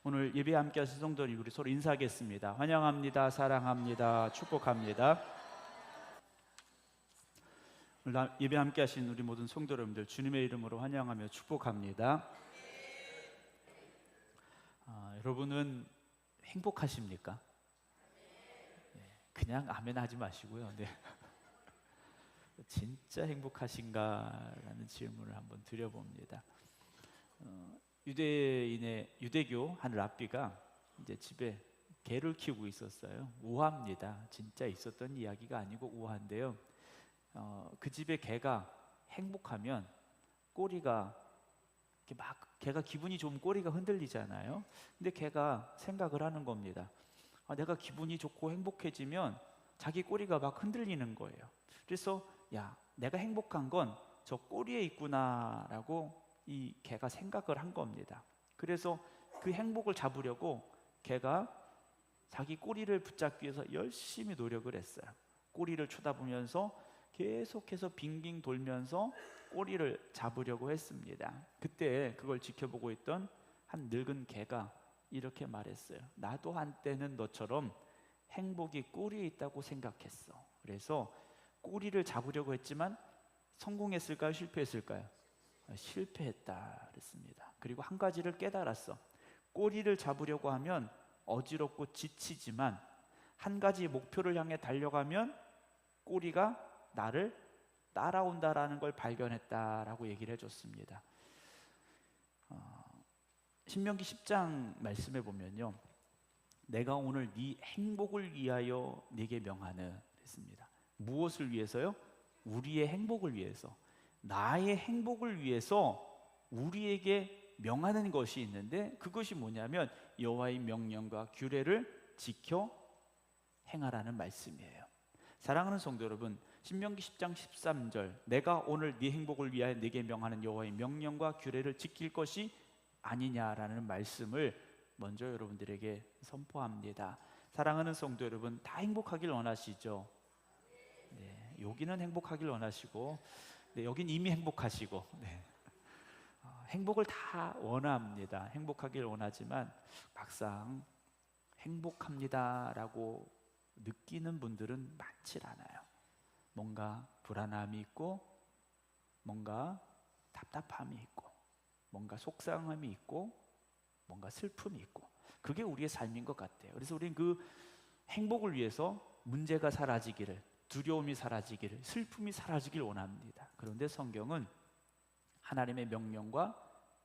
오늘 예배 함께 하신 성도들 우리 서로 인사하겠습니다. 환영합니다. 사랑합니다. 축복합니다. 오늘 예배 함께 하신 우리 모든 성도 여러분들 주님의 이름으로 환영하며 축복합니다. 여러분은 행복하십니까? 그냥 아멘 하지 마시고요. 네. 진짜 행복하신가라는 질문을 한번 드려봅니다. 유대교 한 랍비가 이제 집에 개를 키우고 있었어요. 우화입니다. 진짜 있었던 이야기가 아니고 우화인데요. 그 집에 개가 행복하면 꼬리가 이렇게 막 개가 기분이 좋으면 꼬리가 흔들리잖아요. 근데 개가 생각을 하는 겁니다. 내가 기분이 좋고 행복해지면 자기 꼬리가 막 흔들리는 거예요. 그래서 내가 행복한 건 저 꼬리에 있구나라고 이 개가 생각을 한 겁니다. 그래서 그 행복을 잡으려고 개가 자기 꼬리를 붙잡기 위해서 열심히 노력을 했어요. 꼬리를 쳐다보면서 계속해서 빙빙 돌면서 꼬리를 잡으려고 했습니다. 그때 그걸 지켜보고 있던 한 늙은 개가 이렇게 말했어요. 나도 한때는 너처럼 행복이 꼬리에 있다고 생각했어. 그래서 꼬리를 잡으려고 했지만 성공했을까요? 실패했을까요? 실패했다 그랬습니다. 그리고 한 가지를 깨달았어. 꼬리를 잡으려고 하면 어지럽고 지치지만 한 가지 목표를 향해 달려가면 꼬리가 나를 따라온다라는 걸 발견했다라고 얘기를 해줬습니다. 신명기 10장 말씀에 보면요, 내가 오늘 네 행복을 위하여 네게 명하는 했습니다. 무엇을 위해서요? 우리의 행복을 위해서. 나의 행복을 위해서 우리에게 명하는 것이 있는데 그것이 뭐냐면 여호와의 명령과 규례를 지켜 행하라는 말씀이에요. 사랑하는 성도 여러분, 신명기 10장 13절 내가 오늘 네 행복을 위하여 네게 명하는 여호와의 명령과 규례를 지킬 것이 아니냐라는 말씀을 먼저 여러분들에게 선포합니다. 사랑하는 성도 여러분, 다 행복하길 원하시죠? 네, 여기는 행복하길 원하시고, 네, 여긴 이미 행복하시고, 네. 행복을 다 원합니다. 행복하길 원하지만 막상 행복합니다라고 느끼는 분들은 많지 않아요. 뭔가 불안함이 있고, 뭔가 답답함이 있고, 뭔가 속상함이 있고, 뭔가 슬픔이 있고, 그게 우리의 삶인 것 같아요. 그래서 우리는 그 행복을 위해서 문제가 사라지기를, 두려움이 사라지기를, 슬픔이 사라지길 원합니다. 그런데 성경은 하나님의 명령과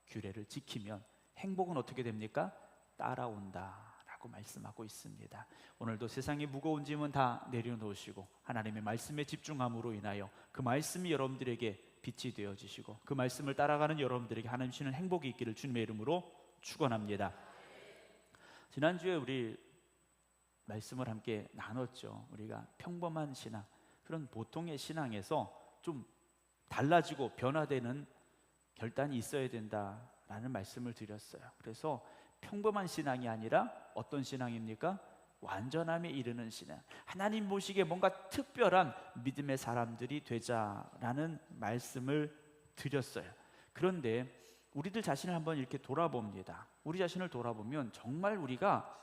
규례를 지키면 행복은 어떻게 됩니까? 따라온다라고 말씀하고 있습니다. 오늘도 세상의 무거운 짐은 다 내려놓으시고 하나님의 말씀에 집중함으로 인하여 그 말씀이 여러분들에게 빛이 되어지시고 그 말씀을 따라가는 여러분들에게 하나님 주시는 행복이 있기를 주님의 이름으로 축원합니다. 지난주에 우리 말씀을 함께 나눴죠. 우리가 평범한 신앙, 그런 보통의 신앙에서 좀 달라지고 변화되는 결단이 있어야 된다라는 말씀을 드렸어요. 그래서 평범한 신앙이 아니라 어떤 신앙입니까? 완전함에 이르는 신앙, 하나님 보시기에 뭔가 특별한 믿음의 사람들이 되자라는 말씀을 드렸어요. 그런데 우리들 자신을 한번 이렇게 돌아봅니다. 우리 자신을 돌아보면 정말 우리가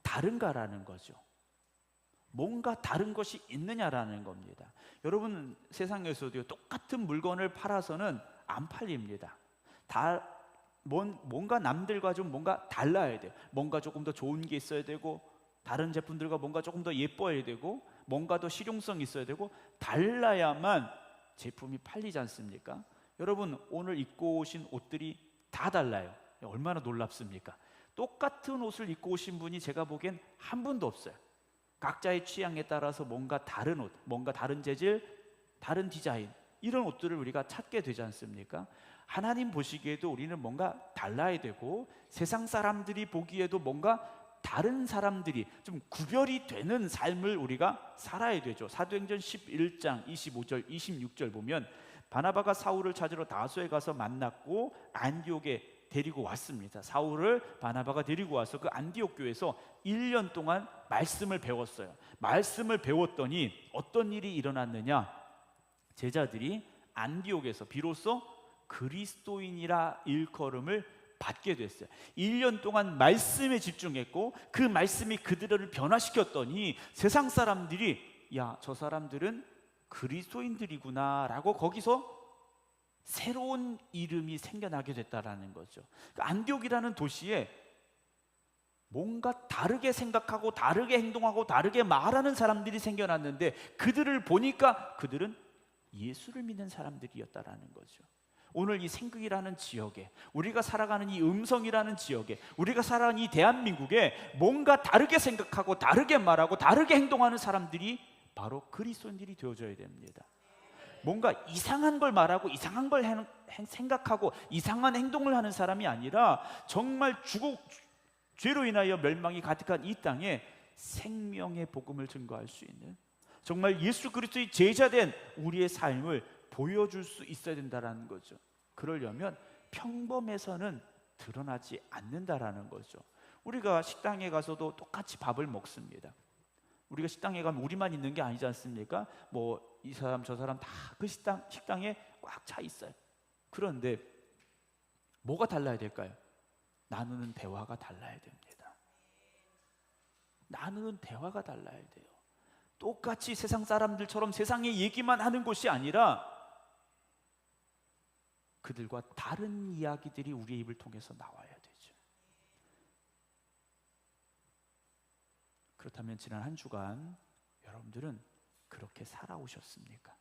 다른가라는 거죠. 뭔가 다른 것이 있느냐라는 겁니다. 여러분, 세상에서도 똑같은 물건을 팔아서는 안 팔립니다. 뭔가 남들과 좀 뭔가 달라야 돼요. 뭔가 조금 더 좋은 게 있어야 되고, 다른 제품들과 뭔가 조금 더 예뻐야 되고, 뭔가 더 실용성이 있어야 되고, 달라야만 제품이 팔리지 않습니까? 여러분, 오늘 입고 오신 옷들이 다 달라요. 얼마나 놀랍습니까? 똑같은 옷을 입고 오신 분이 제가 보기엔 한 분도 없어요. 각자의 취향에 따라서 뭔가 다른 옷, 뭔가 다른 재질, 다른 디자인, 이런 옷들을 우리가 찾게 되지 않습니까? 하나님 보시기에도 우리는 뭔가 달라야 되고, 세상 사람들이 보기에도 뭔가 다른 사람들이 좀 구별이 되는 삶을 우리가 살아야 되죠. 사도행전 11장 25절 26절 보면 바나바가 사울을 찾으러 다소에 가서 만났고 안디옥에 데리고 왔습니다. 사울을 바나바가 데리고 와서 그 안디옥 교회에서 1년 동안 말씀을 배웠어요. 말씀을 배웠더니 어떤 일이 일어났느냐? 제자들이 안디옥에서 비로소 그리스도인이라 일컬음을 받게 됐어요. 1년 동안 말씀에 집중했고 그 말씀이 그들을 변화시켰더니 세상 사람들이 야, 저 사람들은 그리스도인들이구나 라고 거기서 새로운 이름이 생겨나게 됐다라는 거죠. 안디옥이라는 도시에 뭔가 다르게 생각하고 다르게 행동하고 다르게 말하는 사람들이 생겨났는데 그들을 보니까 그들은 예수를 믿는 사람들이었다라는 거죠. 오늘 이 생극이라는 지역에, 우리가 살아가는 이 음성이라는 지역에, 우리가 살아가는 이 대한민국에 뭔가 다르게 생각하고 다르게 말하고 다르게 행동하는 사람들이 바로 그리스도인들이 되어져야 됩니다. 뭔가 이상한 걸 말하고 이상한 걸 생각하고 이상한 행동을 하는 사람이 아니라 정말 죄로 인하여 멸망이 가득한 이 땅에 생명의 복음을 증거할 수 있는, 정말 예수 그리스도의 제자된 우리의 삶을 보여줄 수 있어야 된다는 거죠. 그러려면 평범해서는 드러나지 않는다라는 거죠. 우리가 식당에 가서도 똑같이 밥을 먹습니다. 우리가 식당에 가면 우리만 있는 게 아니지 않습니까? 뭐 이 사람 저 사람 다 그 식당에 꽉 차 있어요. 그런데 뭐가 달라야 될까요? 나누는 대화가 달라야 됩니다. 나누는 대화가 달라야 돼요. 똑같이 세상 사람들처럼 세상의 얘기만 하는 것이 아니라 그들과 다른 이야기들이 우리의 입을 통해서 나와야 되죠. 그렇다면 지난 한 주간 여러분들은 그렇게 살아오셨습니까?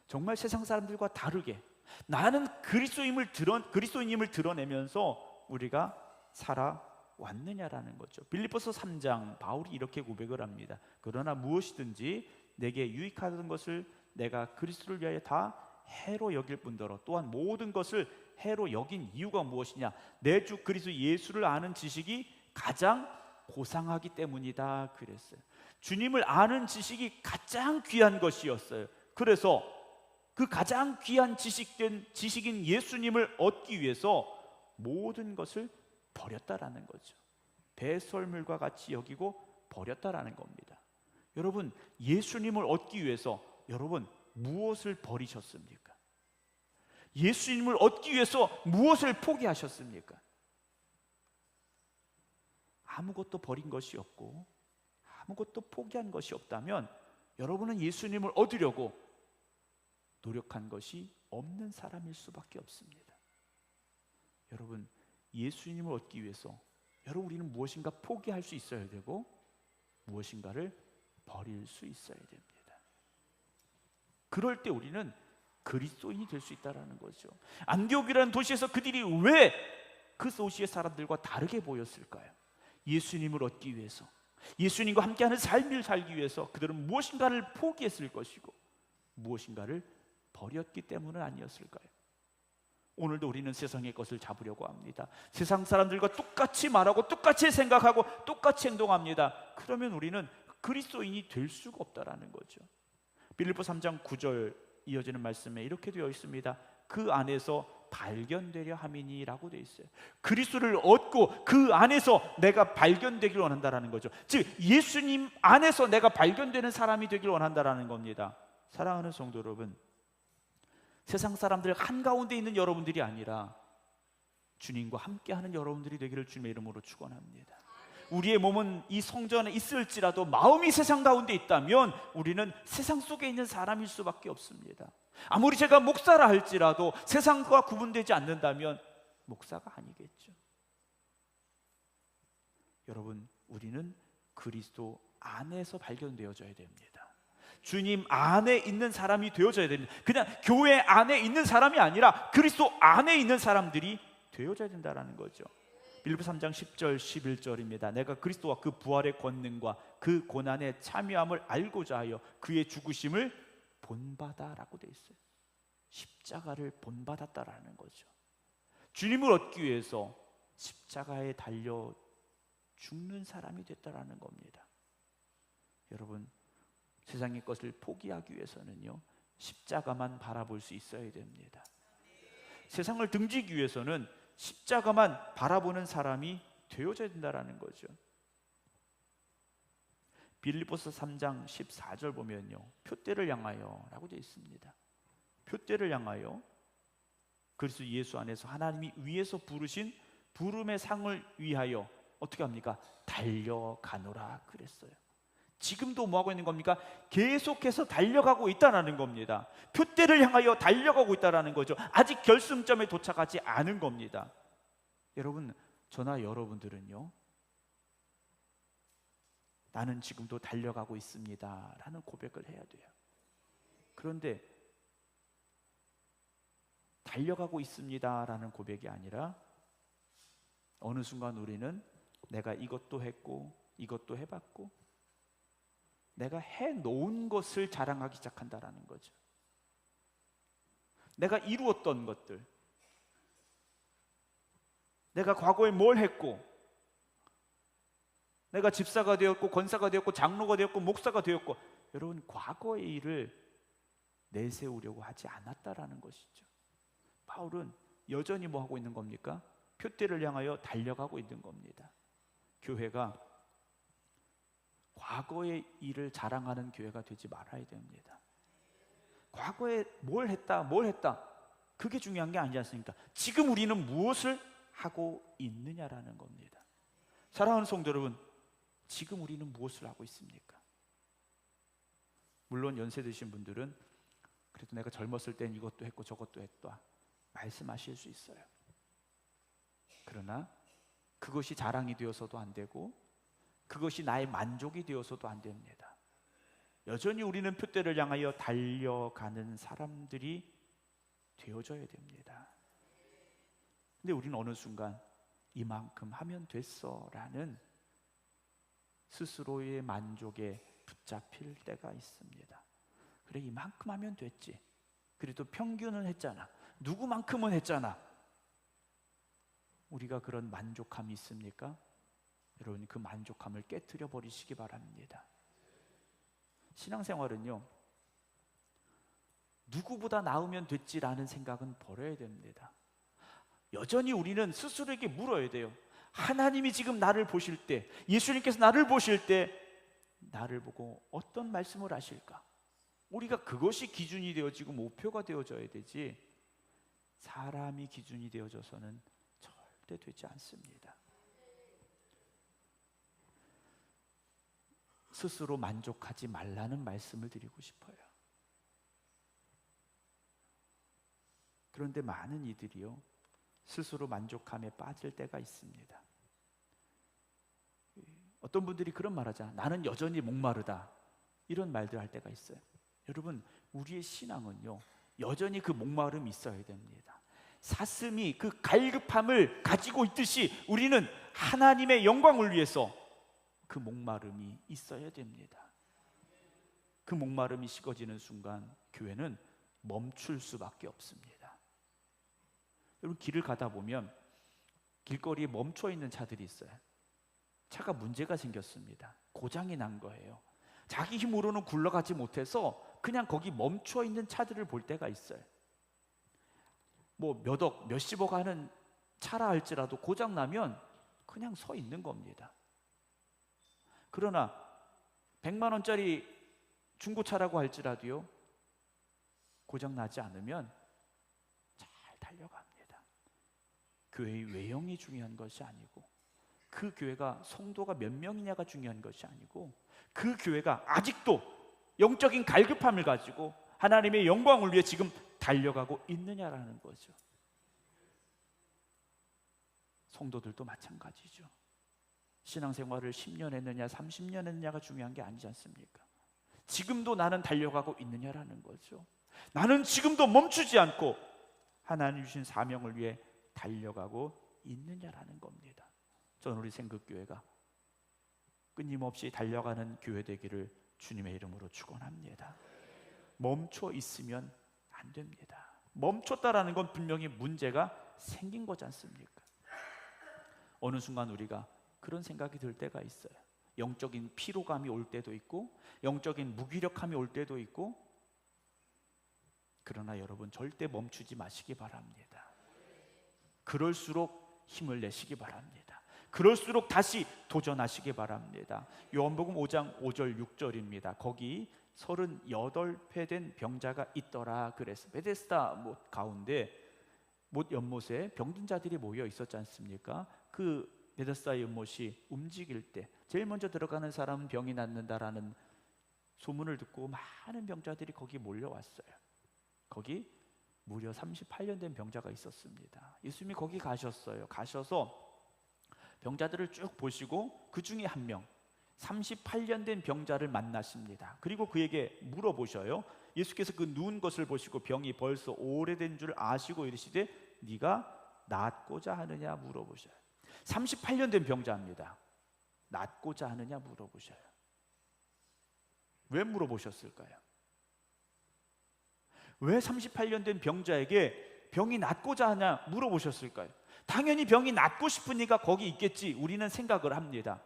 정말 세상 사람들과 다르게 나는 그리스도인임을 드러내면서 우리가 살아왔느냐라는 거죠. 빌립보서 3장 바울이 이렇게 고백을 합니다. 그러나 무엇이든지 내게 유익하던 것을 내가 그리스도를 위하여 다 해로 여길 뿐더러 또한 모든 것을 해로 여긴 이유가 무엇이냐? 내 주 그리스도 예수를 아는 지식이 가장 고상하기 때문이다 그랬어요. 주님을 아는 지식이 가장 귀한 것이었어요. 그래서 그 가장 귀한 지식인 예수님을 얻기 위해서 모든 것을 버렸다라는 거죠. 배설물과 같이 여기고 버렸다라는 겁니다. 여러분, 예수님을 얻기 위해서 여러분 무엇을 버리셨습니까? 예수님을 얻기 위해서 무엇을 포기하셨습니까? 아무것도 버린 것이 없고 아무것도 포기한 것이 없다면 여러분은 예수님을 얻으려고 노력한 것이 없는 사람일 수밖에 없습니다. 여러분, 예수님을 얻기 위해서 여러분 우리는 무엇인가 포기할 수 있어야 되고 무엇인가를 버릴 수 있어야 됩니다. 그럴 때 우리는 그리스도인이 될 수 있다는 거죠. 안디옥이라는 도시에서 그들이 왜 그 도시의 사람들과 다르게 보였을까요? 예수님을 얻기 위해서, 예수님과 함께하는 삶을 살기 위해서 그들은 무엇인가를 포기했을 것이고 무엇인가를 버렸기 때문은 아니었을까요? 오늘도 우리는 세상의 것을 잡으려고 합니다. 세상 사람들과 똑같이 말하고 똑같이 생각하고 똑같이 행동합니다. 그러면 우리는 그리스도인이 될 수가 없다라는 거죠. 빌립보 3장 9절 이어지는 말씀에 이렇게 되어 있습니다. 그 안에서 발견되려 함이니라고 되어 있어요. 그리스도를 얻고 그 안에서 내가 발견되기를 원한다라는 거죠. 즉 예수님 안에서 내가 발견되는 사람이 되기를 원한다라는 겁니다. 사랑하는 성도 여러분, 세상 사람들 한가운데 있는 여러분들이 아니라 주님과 함께하는 여러분들이 되기를 주님의 이름으로 축원합니다. 우리의 몸은 이 성전에 있을지라도 마음이 세상 가운데 있다면 우리는 세상 속에 있는 사람일 수밖에 없습니다. 아무리 제가 목사라 할지라도 세상과 구분되지 않는다면 목사가 아니겠죠. 여러분, 우리는 그리스도 안에서 발견되어져야 됩니다. 주님 안에 있는 사람이 되어져야 됩니다. 그냥 교회 안에 있는 사람이 아니라 그리스도 안에 있는 사람들이 되어져야 된다는 거죠. 빌립보 3장 10절 11절입니다. 내가 그리스도와 그 부활의 권능과 그 고난의 참여함을 알고자 하여 그의 죽으심을 본받아라고 되어 있어요. 십자가를 본받았다라는 거죠. 주님을 얻기 위해서 십자가에 달려 죽는 사람이 됐다라는 겁니다. 여러분, 세상의 것을 포기하기 위해서는요, 십자가만 바라볼 수 있어야 됩니다. 세상을 등지기 위해서는 십자가만 바라보는 사람이 되어져야 된다는 거죠. 빌립보서 3장 14절 보면요, 표대를 향하여 라고 되어 있습니다. 표대를 향하여 그리스도 예수 안에서 하나님이 위에서 부르신 부름의 상을 위하여 어떻게 합니까? 달려가노라 그랬어요. 지금도 뭐하고 있는 겁니까? 계속해서 달려가고 있다는 겁니다. 표대를 향하여 달려가고 있다는 거죠. 아직 결승점에 도착하지 않은 겁니다. 여러분, 저나 여러분들은요, 나는 지금도 달려가고 있습니다 라는 고백을 해야 돼요. 그런데 달려가고 있습니다 라는 고백이 아니라 어느 순간 우리는 내가 이것도 했고 이것도 해봤고 내가 해놓은 것을 자랑하기 시작한다라는 거죠. 내가 이루었던 것들, 내가 과거에 뭘 했고, 내가 집사가 되었고 권사가 되었고 장로가 되었고 목사가 되었고, 여러분 과거의 일을 내세우려고 하지 않았다라는 것이죠. 바울은 여전히 뭐 하고 있는 겁니까? 표대를 향하여 달려가고 있는 겁니다. 교회가 과거의 일을 자랑하는 교회가 되지 말아야 됩니다. 과거에 뭘 했다 그게 중요한 게 아니지 않습니까? 지금 우리는 무엇을 하고 있느냐라는 겁니다. 사랑하는 성도 여러분, 지금 우리는 무엇을 하고 있습니까? 물론 연세 드신 분들은 그래도 내가 젊었을 땐 이것도 했고 저것도 했다 말씀하실 수 있어요. 그러나 그것이 자랑이 되어서도 안 되고 그것이 나의 만족이 되어서도 안 됩니다. 여전히 우리는 표대를 향하여 달려가는 사람들이 되어져야 됩니다. 근데 우리는 어느 순간 이만큼 하면 됐어 라는 스스로의 만족에 붙잡힐 때가 있습니다. 그래, 이만큼 하면 됐지, 그래도 평균은 했잖아, 누구만큼은 했잖아. 우리가 그런 만족함이 있습니까? 여러분, 그 만족함을 깨트려 버리시기 바랍니다. 신앙생활은요, 누구보다 나으면 됐지라는 생각은 버려야 됩니다. 여전히 우리는 스스로에게 물어야 돼요. 하나님이 지금 나를 보실 때, 예수님께서 나를 보실 때 나를 보고 어떤 말씀을 하실까? 우리가 그것이 기준이 되어지고 목표가 되어져야 되지, 사람이 기준이 되어져서는 절대 되지 않습니다. 스스로 만족하지 말라는 말씀을 드리고 싶어요. 그런데 많은 이들이요, 스스로 만족함에 빠질 때가 있습니다. 어떤 분들이 그런 말 하자, 나는 여전히 목마르다, 이런 말들 할 때가 있어요. 여러분, 우리의 신앙은요, 여전히 그 목마름이 있어야 됩니다. 사슴이 그 갈급함을 가지고 있듯이 우리는 하나님의 영광을 위해서 그 목마름이 있어야 됩니다. 그 목마름이 식어지는 순간 교회는 멈출 수밖에 없습니다. 여러분, 길을 가다 보면 길거리에 멈춰 있는 차들이 있어요. 차가 문제가 생겼습니다. 고장이 난 거예요. 자기 힘으로는 굴러가지 못해서 그냥 거기 멈춰 있는 차들을 볼 때가 있어요. 뭐 몇 억, 몇십억 하는 차라 할지라도 고장 나면 그냥 서 있는 겁니다. 그러나 100만 원짜리 중고차라고 할지라도요, 고장 나지 않으면 잘 달려갑니다. 교회의 외형이 중요한 것이 아니고, 그 교회가 성도가 몇 명이냐가 중요한 것이 아니고, 그 교회가 아직도 영적인 갈급함을 가지고 하나님의 영광을 위해 지금 달려가고 있느냐라는 거죠. 성도들도 마찬가지죠. 신앙생활을 10년 했느냐 30년 했느냐가 중요한 게 아니지 않습니까? 지금도 나는 달려가고 있느냐라는 거죠. 나는 지금도 멈추지 않고 하나님 주신 사명을 위해 달려가고 있느냐라는 겁니다. 저는 우리 생극교회가 끊임없이 달려가는 교회 되기를 주님의 이름으로 축원합니다. 멈춰 있으면 안 됩니다. 멈췄다라는 건 분명히 문제가 생긴 거지 않습니까? 어느 순간 우리가 그런 생각이 들 때가 있어요. 영적인 피로감이 올 때도 있고, 영적인 무기력함이 올 때도 있고. 그러나 여러분, 절대 멈추지 마시기 바랍니다. 그럴수록 힘을 내시기 바랍니다. 그럴수록 다시 도전하시기 바랍니다. 요한복음 5장 5절 6절입니다. 거기 38회 된 병자가 있더라 그랬어요. 베데스다 가운데 못 연못에 병든 자들이 모여 있었지 않습니까? 그 베데스다 연못이 움직일 때 제일 먼저 들어가는 사람은 병이 낫는다라는 소문을 듣고 많은 병자들이 거기 몰려왔어요. 거기 무려 38년 된 병자가 있었습니다. 예수님이 거기 가셨어요. 가셔서 병자들을 쭉 보시고 그 중에 한 명, 38년 된 병자를 만나십니다. 그리고 그에게 물어보셔요. 예수께서 그 누운 것을 보시고 병이 벌써 오래된 줄 아시고 이르시되 네가 낫고자 하느냐 물어보셔요. 38년 된 병자입니다. 낫고자 하느냐 물어보셔요. 왜 물어보셨을까요? 왜 38년 된 병자에게 병이 낫고자 하냐 물어보셨을까요? 당연히 병이 낫고 싶으니까 거기 있겠지 우리는 생각을 합니다.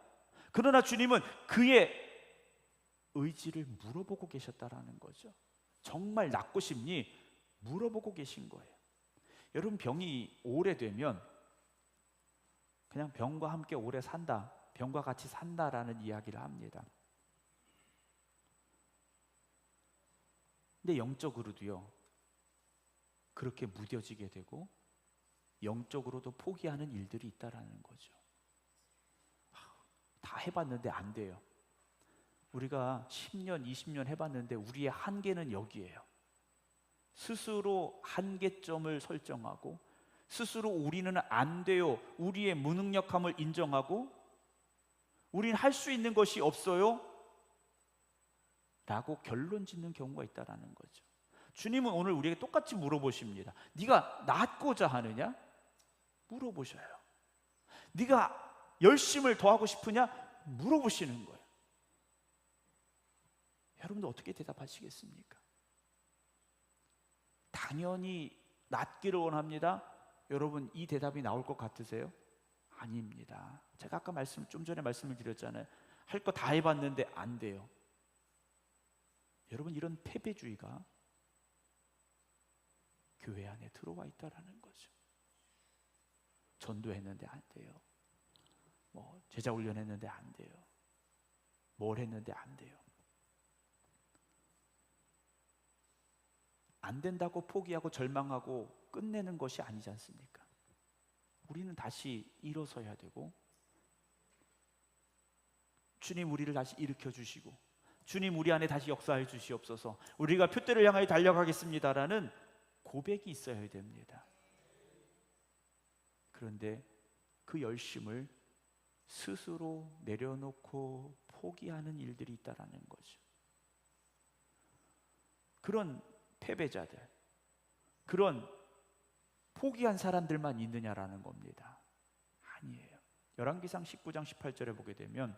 그러나 주님은 그의 의지를 물어보고 계셨다라는 거죠. 정말 낫고 싶니? 물어보고 계신 거예요. 여러분, 병이 오래되면 그냥 병과 함께 오래 산다, 병과 같이 산다라는 이야기를 합니다. 근데 영적으로도요, 그렇게 무뎌지게 되고 영적으로도 포기하는 일들이 있다라는 거죠. 다 해봤는데 안 돼요. 우리가 10년, 20년 해봤는데 우리의 한계는 여기에요. 스스로 한계점을 설정하고 스스로 우리는 안 돼요, 우리의 무능력함을 인정하고 우리는 할 수 있는 것이 없어요 라고 결론 짓는 경우가 있다는 거죠. 주님은 오늘 우리에게 똑같이 물어보십니다. 네가 낫고자 하느냐? 물어보셔요. 네가 열심을 더하고 싶으냐? 물어보시는 거예요. 여러분들 어떻게 대답하시겠습니까? 당연히 낫기를 원합니다. 여러분, 이 대답이 나올 것 같으세요? 아닙니다. 제가 아까 좀 전에 말씀을 드렸잖아요. 할 거 다 해봤는데 안 돼요. 여러분, 이런 패배주의가 교회 안에 들어와 있다라는 거죠. 전도했는데 안 돼요. 제자 훈련했는데 안 돼요. 뭘 했는데 안 돼요. 안 된다고 포기하고 절망하고 끝내는 것이 아니지 않습니까? 우리는 다시 일어서야 되고, 주님 우리를 다시 일으켜 주시고, 주님 우리 안에 다시 역사해 주시옵소서, 우리가 표대를 향하여 달려가겠습니다라는 고백이 있어야 됩니다. 그런데 그 열심을 스스로 내려놓고 포기하는 일들이 있다라는 거죠. 그런 패배자들, 그런 포기한 사람들만 있느냐라는 겁니다. 아니에요. 열왕기상 19장 18절에 보게 되면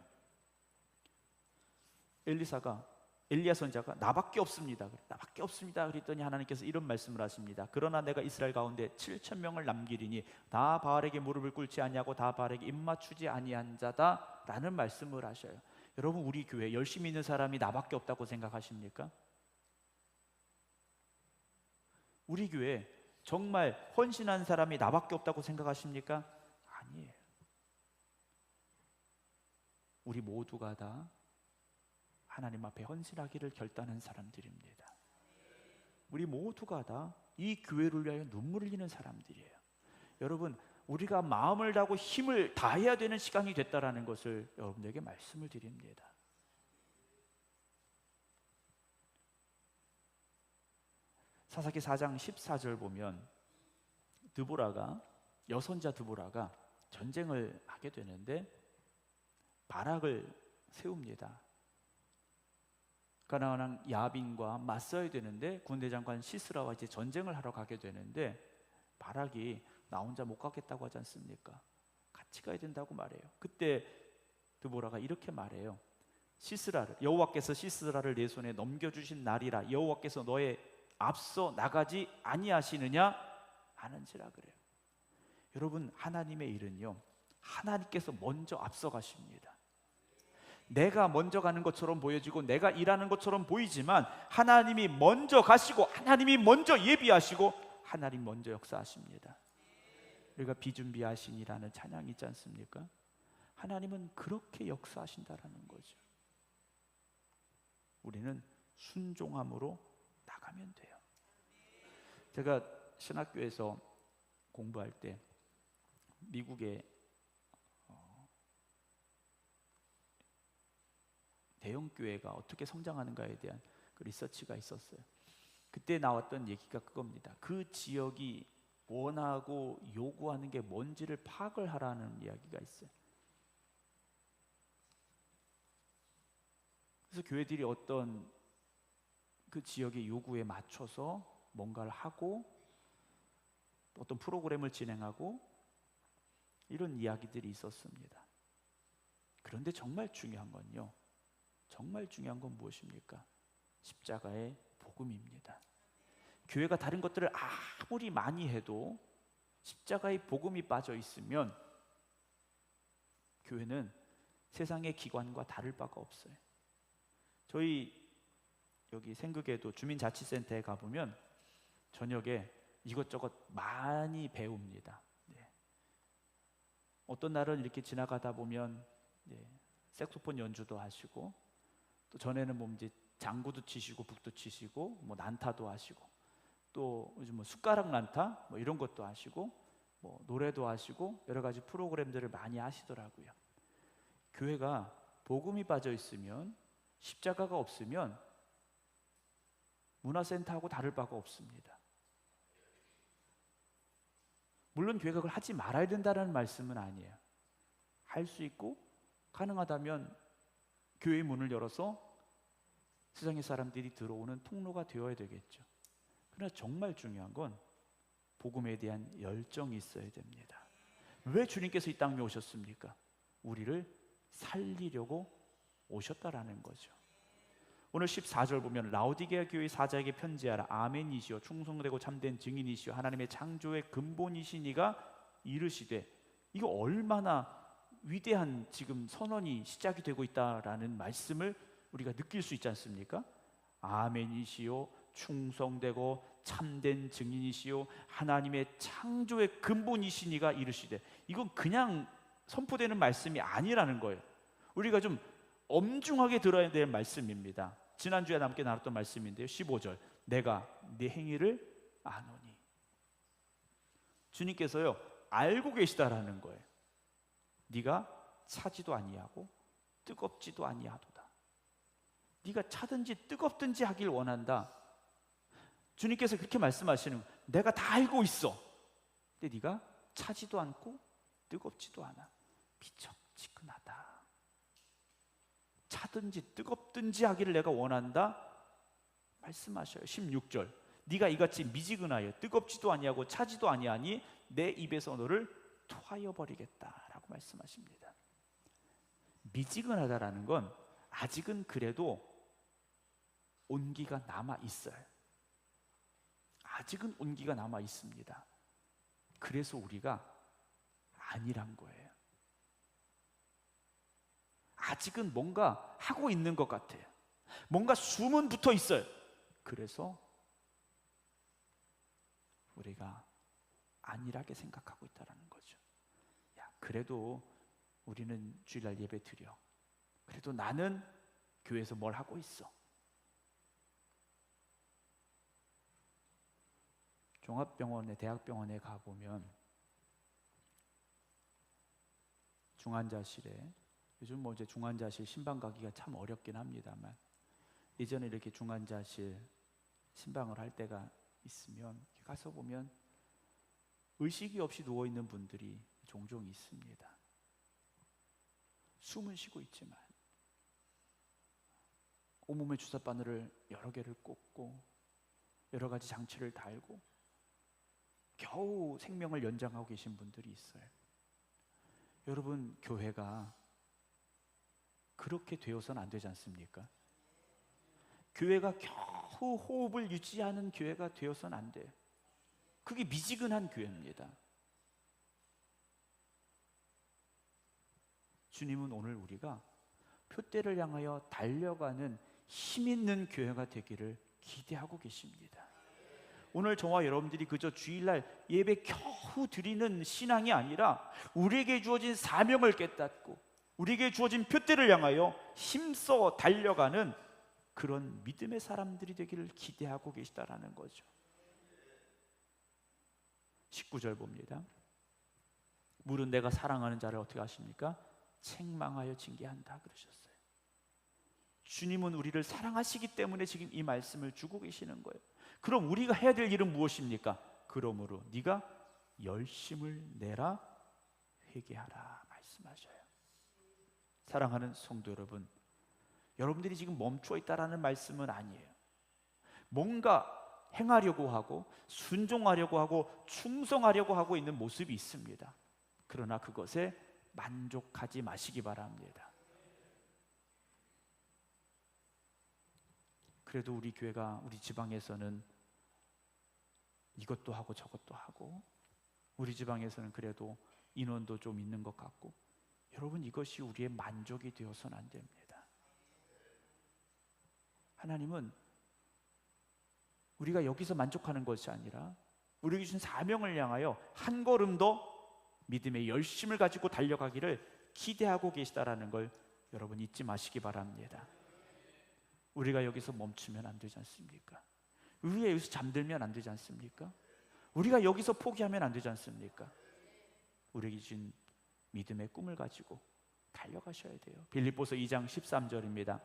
엘리야 선자가 나밖에 없습니다. 나밖에 없습니다. 그랬더니 하나님께서 이런 말씀을 하십니다. 그러나 내가 이스라엘 가운데 7천 명을 남기리니 다 바알에게 무릎을 꿇지 아니하고 다 바알에게 입맞추지 아니한 자다라는 말씀을 하셔요. 여러분, 우리 교회 열심히 있는 사람이 나밖에 없다고 생각하십니까? 우리 교회 정말 헌신한 사람이 나밖에 없다고 생각하십니까? 아니에요. 우리 모두가 다 하나님 앞에 헌신하기를 결단한 사람들입니다. 우리 모두가 다 이 교회를 위하여 눈물을 흘리는 사람들이에요. 여러분, 우리가 마음을 다하고 힘을 다해야 되는 시간이 됐다라는 것을 여러분에게 말씀을 드립니다. 사사기 4장 14절 보면 여선자 드보라가 전쟁을 하게 되는데 바락을 세웁니다. 가나안 왕 야빈과 맞서야 되는데 군대 장관 시스라와 이제 전쟁을 하러 가게 되는데 바락이 나 혼자 못 가겠다고 하지 않습니까? 같이 가야 된다고 말해요. 그때 드보라가 이렇게 말해요. 여호와께서 시스라를 내 손에 넘겨주신 날이라 여호와께서 너의 앞서 나가지 아니하시느냐 하는지라 그래요. 여러분, 하나님의 일은요, 하나님께서 먼저 앞서 가십니다. 내가 먼저 가는 것처럼 보여지고 내가 일하는 것처럼 보이지만 하나님이 먼저 가시고 하나님이 먼저 예비하시고 하나님 먼저 역사하십니다. 우리가 비준비하신이라는 찬양이 있지 않습니까? 하나님은 그렇게 역사하신다라는 거죠. 우리는 순종함으로 나가면 돼요. 제가 신학교에서 공부할 때 미국의 대형 교회가 어떻게 성장하는가에 대한 그 리서치가 있었어요. 그때 나왔던 얘기가 그겁니다. 그 지역이 원하고 요구하는 게 뭔지를 파악을 하라는 이야기가 있어요. 그래서 교회들이 어떤 그 지역의 요구에 맞춰서 뭔가를 하고 어떤 프로그램을 진행하고 이런 이야기들이 있었습니다. 그런데 정말 중요한 건요, 정말 중요한 건 무엇입니까? 십자가의 복음입니다. 교회가 다른 것들을 아무리 많이 해도 십자가의 복음이 빠져 있으면 교회는 세상의 기관과 다를 바가 없어요. 저희 여기 생극에도 주민자치센터에 가보면 저녁에 이것저것 많이 배웁니다. 네. 어떤 날은 이렇게 지나가다 보면 색소폰 연주도 하시고, 또 전에는 뭐 이제 장구도 치시고 북도 치시고 뭐 난타도 하시고, 또 요즘 뭐 숟가락 난타 뭐 이런 것도 하시고 뭐 노래도 하시고 여러 가지 프로그램들을 많이 하시더라고요. 교회가 복음이 빠져 있으면, 십자가가 없으면 문화센터하고 다를 바가 없습니다. 물론 교회가 그걸 하지 말아야 된다는 말씀은 아니에요. 할 수 있고 가능하다면 교회의 문을 열어서 세상의 사람들이 들어오는 통로가 되어야 되겠죠. 그러나 정말 중요한 건 복음에 대한 열정이 있어야 됩니다. 왜 주님께서 이 땅에 오셨습니까? 우리를 살리려고 오셨다라는 거죠. 오늘 14절 보면 라오디게아 교회 사자에게 편지하라. 아멘이시오 충성되고 참된 증인이시오 하나님의 창조의 근본이시니가 이르시되, 이거 얼마나 위대한 지금 선언이 시작이 되고 있다라는 말씀을 우리가 느낄 수 있지 않습니까? 아멘이시오 충성되고 참된 증인이시오 하나님의 창조의 근본이시니가 이르시되, 이건 그냥 선포되는 말씀이 아니라는 거예요. 우리가 좀 엄중하게 들어야 될 말씀입니다. 지난주에 함께 나눴던 말씀인데요, 15절 내가 네 행위를 아노니. 주님께서요 알고 계시다라는 거예요. 네가 차지도 아니하고 뜨겁지도 아니하도다. 네가 차든지 뜨겁든지 하길 원한다. 주님께서 그렇게 말씀하시는 거예요. 내가 다 알고 있어. 근데 네가 차지도 않고 뜨겁지도 않아. 미적지근하다. 차든지 뜨겁든지 하기를 내가 원한다 말씀하셔요. 16절 네가 이같이 미지근하여 뜨겁지도 아니하고 차지도 아니하니 내 입에서 너를 토하여 버리겠다라고 말씀하십니다. 미지근하다라는 건 아직은 그래도 온기가 남아 있어요. 아직은 온기가 남아 있습니다. 그래서 우리가 아니란 거예요. 아직은 뭔가 하고 있는 것 같아요. 뭔가 숨은 붙어 있어요. 그래서 우리가 안일하게 생각하고 있다는 거죠. 야, 그래도 우리는 주일날 예배 드려. 그래도 나는 교회에서 뭘 하고 있어. 종합병원에, 대학병원에 가보면 중환자실에, 요즘 뭐 이제 중환자실 신방 가기가 참 어렵긴 합니다만, 예전에 이렇게 중환자실 신방을 할 때가 있으면 가서 보면 의식이 없이 누워 있는 분들이 종종 있습니다. 숨은 쉬고 있지만 온몸에 주사 바늘을 여러 개를 꽂고 여러 가지 장치를 달고 겨우 생명을 연장하고 계신 분들이 있어요. 여러분, 교회가 그렇게 되어서는 안 되지 않습니까? 교회가 겨우 호흡을 유지하는 교회가 되어서는 안 돼요. 그게 미지근한 교회입니다. 주님은 오늘 우리가 표대를 향하여 달려가는 힘 있는 교회가 되기를 기대하고 계십니다. 오늘 저와 여러분들이 그저 주일날 예배 겨우 드리는 신앙이 아니라 우리에게 주어진 사명을 깨닫고 우리에게 주어진 표대를 향하여 힘써 달려가는 그런 믿음의 사람들이 되기를 기대하고 계시다라는 거죠. 19절 봅니다. 물은 내가 사랑하는 자를 어떻게 하십니까? 책망하여 징계한다 그러셨어요. 주님은 우리를 사랑하시기 때문에 지금 이 말씀을 주고 계시는 거예요. 그럼 우리가 해야 될 일은 무엇입니까? 그러므로 네가 열심을 내라 회개하라 말씀하셔요. 사랑하는 성도 여러분, 여러분들이 지금 멈춰 있다라는 말씀은 아니에요. 뭔가 행하려고 하고 순종하려고 하고 충성하려고 하고 있는 모습이 있습니다. 그러나 그것에 만족하지 마시기 바랍니다. 그래도 우리 교회가, 우리 지방에서는 이것도 하고 저것도 하고, 우리 지방에서는 그래도 인원도 좀 있는 것 같고, 여러분 이것이 우리의 만족이 되어서는 안 됩니다. 하나님은 우리가 여기서 만족하는 것이 아니라 우리에게 주신 사명을 향하여 한 걸음 더 믿음의 열심을 가지고 달려가기를 기대하고 계시다라는 걸 여러분 잊지 마시기 바랍니다. 우리가 여기서 멈추면 안 되지 않습니까? 우리가 여기서 잠들면 안 되지 않습니까? 우리가 여기서 포기하면 안 되지 않습니까? 우리에게 주신 믿음의 꿈을 가지고 달려가셔야 돼요. 빌립보서 2장 13절입니다.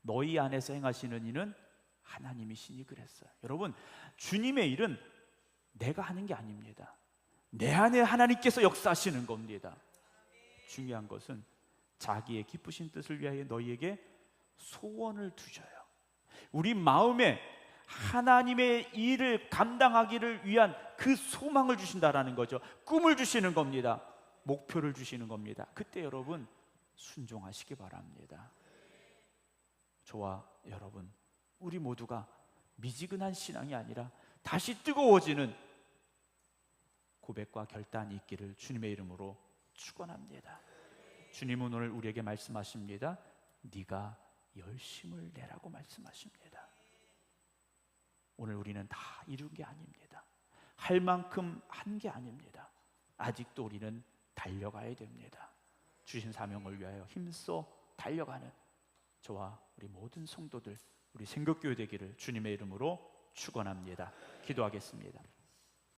너희 안에서 행하시는 이는 하나님이시니 그랬어요. 여러분, 주님의 일은 내가 하는 게 아닙니다. 내 안에 하나님께서 역사하시는 겁니다. 중요한 것은 자기의 기쁘신 뜻을 위하여 너희에게 소원을 두셔요. 우리 마음에 하나님의 일을 감당하기를 위한 그 소망을 주신다라는 거죠. 꿈을 주시는 겁니다. 목표를 주시는 겁니다. 그때 여러분 순종하시기 바랍니다. 저와 여러분, 우리 모두가 미지근한 신앙이 아니라 다시 뜨거워지는 고백과 결단이 있기를 주님의 이름으로 축원합니다. 주님은 오늘 우리에게 말씀하십니다. 네가 열심을 내라고 말씀하십니다. 오늘 우리는 다 이룬 게 아닙니다. 할 만큼 한 게 아닙니다. 아직도 우리는 달려가야 됩니다. 주신 사명을 위하여 힘써 달려가는 저와 우리 모든 성도들, 우리 생각교회 되기를 주님의 이름으로 축원합니다. 기도하겠습니다.